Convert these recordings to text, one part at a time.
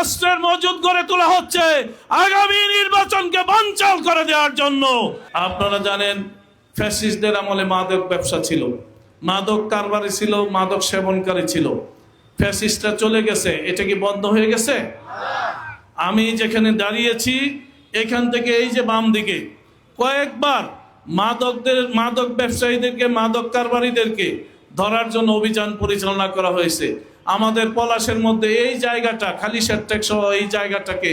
অস্ত্রের মজুদ গড়ে তোলা হচ্ছে আগামী নির্বাচনকে বানচাল করে দেওয়ার জন্য। আপনারা জানেন ফ্যাসিস্টদের আমলে মাদক ব্যবসা ছিল, মাদক কারবারি ছিল, মাদক সেবনকারী ছিল। ফ্যাসিস্টরা চলে গেছে, এটা কি বন্ধ হয়ে গেছে? আমি যেখানে দাঁড়িয়েছি এখান থেকে এই যে বাম দিকে কয়েকবার মাদক ব্যবসায়ীদেরকে, মাদক কারবারিদেরকে ধরার জন্য অভিযান পরিচালনা করা হয়েছে। আমাদের পলাশের মধ্যে এই জায়গাটা, খালিশারটেক সহ এই জায়গাটাকে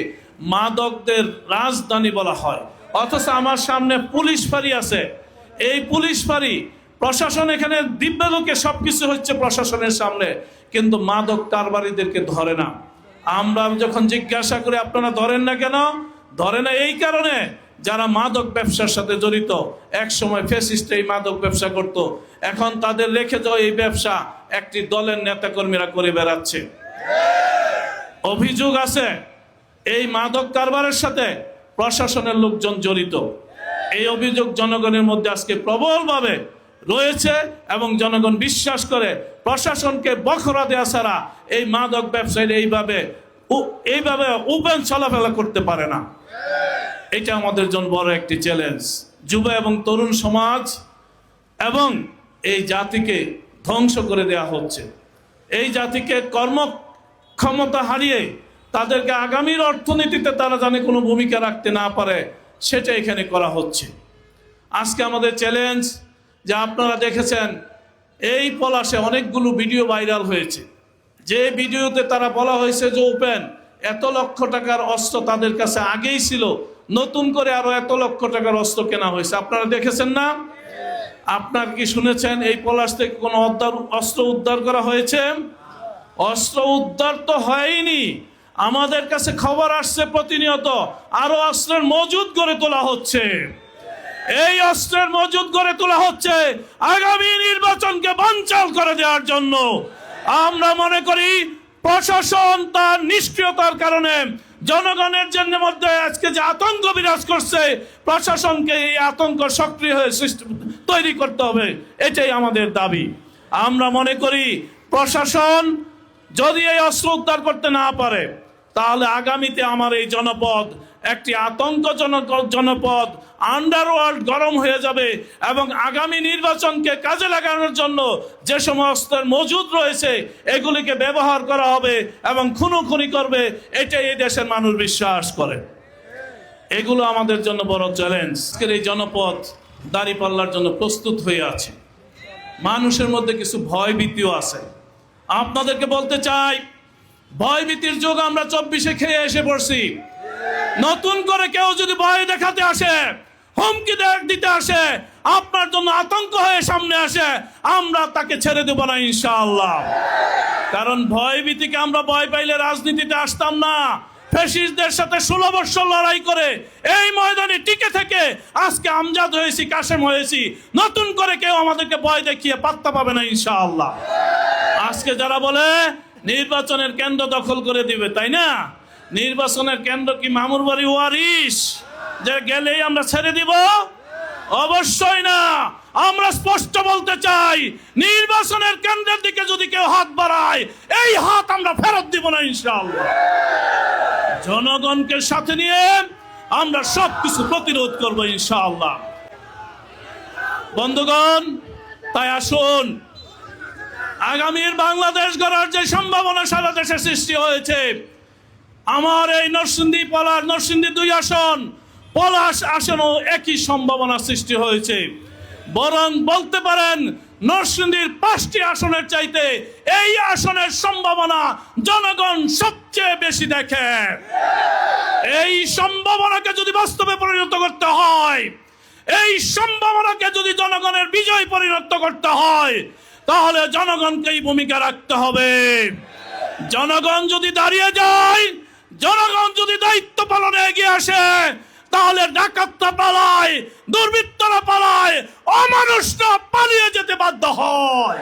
মাদকদের রাজধানী বলা হয়, অথচ আমার সামনে পুলিশ ফাঁড়ি আছে। এই পুলিশ ফাঁড়ি প্রশাসন, এখানে দিব্যলোকে সবকিছু হচ্ছে প্রশাসনের সামনে, কিন্তু মাদক কারবারিদেরকে ধরে না। আমরা যখন জিজ্ঞাসা করি আপনারা ধরেন না কেন, ধরে না এই কারণে যারা মাদক ব্যবসার সাথে জড়িত, এক সময় ফ্যাসিস্ট এই মাদক ব্যবসা করত, এখন তাদের রেখে যাওয়া এই ব্যবসা একটি দলের নেতাকর্মীরা করে বেড়াচ্ছে। অভিযোগ আছে এই মাদক কারবারের সাথে প্রশাসনের লোকজন জড়িত। এই অভিযোগ জনগণের মধ্যে আজকে প্রবলভাবে রয়েছে এবং জনগণ বিশ্বাস করে প্রশাসনকে বখরা দেওয়া ছাড়া এই মাদক ব্যবসায়ীরা এইভাবে ওপেন চলাফেরা করতে পারে না। এটা আমাদের জন্য বড় একটি চ্যালেঞ্জ। যুব এবং তরুণ সমাজ এবং এই জাতিকে ধ্বংস করে দেওয়া হচ্ছে। এই জাতিকে কর্মক্ষমতা হারিয়ে তাদেরকে আগামীর অর্থনীতিতে তারা জানে কোনো ভূমিকা রাখতে না পারে, সেটা এখানে করা হচ্ছে। আজকে আমাদের চ্যালেঞ্জ যে আপনারা দেখেছেন এই পলাশে অনেকগুলো ভিডিও ভাইরাল হয়েছে, যে ভিডিওতে তারা বলা হয়েছে যে ওপেন এত লক্ষ টাকার অস্ত্র তাদের কাছে আগেই ছিল, নতুন করে আরো এত লক্ষ টাকার অস্ত্র কেনা হয়েছে। আপনারা দেখেছেন না? আপনার কি শুনেছেন এই পলাশ থেকে কোনো অস্ত্র উদ্ধার করা হয়েছে? অস্ত্র উদ্ধার তো হয়নি। আমাদের কাছে খবর আসছে প্রতিনিয়ত আরো অস্ত্রের মজুদ গড়ে তোলা হচ্ছে। এই অস্ত্রের মজুদ গড়ে তোলা হচ্ছে আগামী নির্বাচনকে বানচাল করে দেওয়ার জন্য। আমরা মনে করি প্রশাসন তার নিষ্ক্রিয়তার কারণে জনগণের জন্য মধ্যে আজকে যে আতঙ্ক বিরাজ করছে, প্রশাসনকে এই আতঙ্ক সক্রিয় হয়ে তৈরি করতে হবে, এটাই আমাদের দাবি। আমরা মনে করি প্রশাসন যদি এই অস্ত্র উদ্ধার করতে না পারে, তাহলে আগামীতে আমার এই জনপদ একটি আতঙ্কজনক জনপদ, আন্ডারওয়ার্ল্ড গরম হয়ে যাবে এবং আগামী নির্বাচনকে কাজে লাগানোর জন্য যে সমস্ত মজুদ রয়েছে এগুলিকে ব্যবহার করা হবে এবং খুনোখুনি করবে, এটাই এই দেশের মানুষ বিশ্বাস করে। এগুলো আমাদের জন্য বড় চ্যালেঞ্জ। এই জনপদ দাঁড়িপাল্লার জন্য প্রস্তুত হয়ে আছে। মানুষের মধ্যে কিছু ভয়ভীতিও আছে। আপনাদেরকে বলতে চাই, ভয়ভীতির যোগ আমরা 24-এ খেয়ে এসে পড়ছি। নতুন করে কেউ যদি ভয় দেখাতে আসে, হুমকি দিতে আসে, আপনার জন্য আতঙ্ক হয়ে সামনে আসে, আমরা তাকে ছেড়ে দেব না ইনশাআল্লাহ। কারণ ভয়ভীতিকে আমরা ভয় পাইলে রাজনীতিতে আসতাম না। ফ্যাসিস্টদের সাথে 16 বছর লড়াই করে এই ময়দানে টিকে থেকে আজকে আমজাদ হয়েছি, কাশেম হয়েছি। নতুন করে কেউ আমাদেরকে ভয় দেখিয়ে পাত্তা পাবে না ইনশাআল্লাহ। আজকে যারা বলে নির্বাচনের কেন্দ্র দখল করে দিবে, তাই না? নির্বাচনের কেন্দ্র কি মামুর বাড়ি ওয়ারিশ যে গেলেই আমরা ছেড়ে দিব? অবশ্যই না। আমরা স্পষ্ট বলতে চাই, নির্বাচনের কেন্দ্রের দিকে যদি কেউ হাত বাড়ায়, এই হাত আমরা ফেরত দিব না ইনশাআল্লাহ। জনগণকে সাথে নিয়ে আমরা সবকিছু প্রতিরোধ করব ইনশাআল্লাহ। বন্ধুগণ, তাই আসুন, আগামীর বাংলাদেশ গড়ার যে সম্ভাবনা সারা দেশে সৃষ্টি হয়েছে, আমার এই নরসিংদী 2 আসন, পলাশ আসনও একই সম্ভাবনা সৃষ্টি হয়েছে। বরং বলতে পারেন নরসিংদীর 5টি আসনের চাইতে এই আসনের সম্ভাবনা জনগণ সবচেয়ে বেশি দেখে। এই সম্ভাবনাকে যদি বাস্তবে পরিণত করতে হয়, এই সম্ভাবনাকে যদি জনগণের বিজয় পরিণত করতে হয়, তাহলে জনগণকেই ভূমিকা রাখতে হবে। জনগণ যদি দাঁড়িয়ে যায়, জনগণ যদি দায়িত্ব পালনে এগিয়ে আসে, তাহলে ডাকাতরা পালায়, দুর্বৃত্তরা পালায়, অমানুষরা পালিয়ে যেতে বাধ্য হয়।